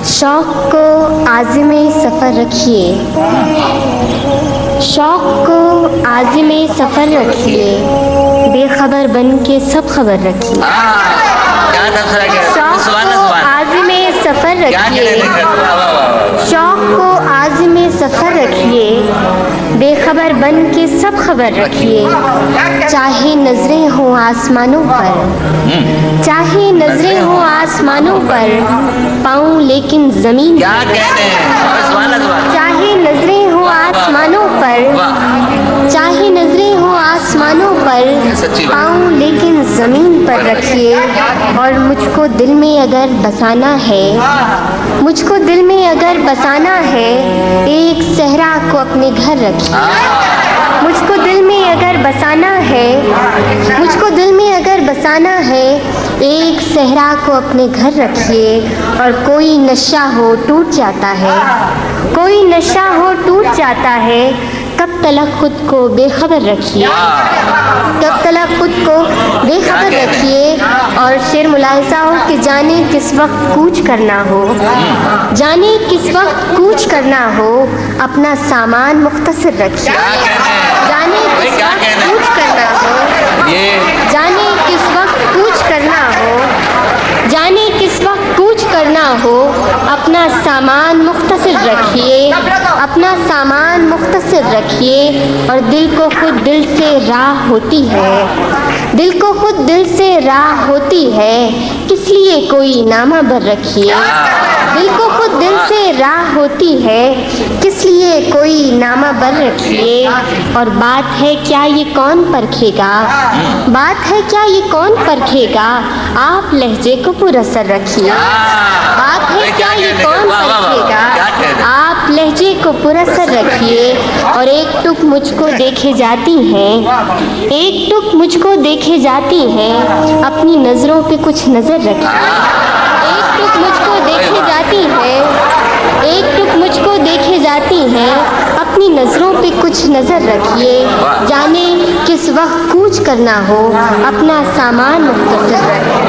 शौक़ को आज़िम सफ़र रखिए, शौक़ को आज़िम सफ़र रखिए, बेखबर बन के सब खबर रखिए। शौक़ को आज़िम सफ़र रखिए, शौक़ को आज़िम सफ़र रखिए, बेखबर बन के सब खबर रखिए। चाहे नजरें हों आसमानों पर, चाहे नजरें हों आसमानों पर, पाऊं लेकिन ज़मीन पर। चाहे नजरें हों आसमानों पर, चाहे नजरें हों आसमानों पर, पाऊं लेकिन ज़मीन पर रखिए। और मुझको दिल में अगर बसाना है, मुझको दिल में अगर बसाना है, एक सहरा को अपने घर रखिए। मुझको दिल में अगर बसाना है, मुझको दिल में अगर बसाना है, एक सहरा को अपने घर रखिए। और कोई नशा हो टूट जाता है, कोई नशा हो टूट जाता है, तब तलक खुद को बेखबर रखिए, तब तलक खुद को बेखबर रखिए। और शेर मुलाहिज़ा हो कि जाने किस वक्त कूच करना हो, जाने किस वक्त कूच करना हो, अपना सामान मुख्तसर रखिए। जाने किस वक्त कूच करना हो, जाने किस वक्त कूच करना हो, जाने किस वक्त कूच करना हो, अपना सामान मुख्तसर रखिए, अपना सामान मुख्तसर रखिए। और दिल को खुद दिल से राह होती है, दिल को खुद दिल से राह होती है, किस लिए कोई नामा बर रखिए। दिल को खुद दिल से राह होती है, किस लिए कोई नामा बर रखिए। और बात है क्या ये कौन परखेगा, बात है क्या ये कौन परखेगा, आप लहजे को पुरअसर रखिए। बात है क्या ये कौन परखेगा, आप लहजे को पुरअसर रखिए। और एक टुक मुझको देखे जाती हैं, एक टुक मुझको देखे जाती हैं, अपनी नज़रों पे कुछ नज़र रखिए। एक टुक मुझको देखे जाती है, एक टुक मुझको देखे जाती हैं, अपनी नज़रों पे कुछ नज़र रखिए। जाने किस वक्त कूच करना हो, अपना सामान मुख्तसर रखिए।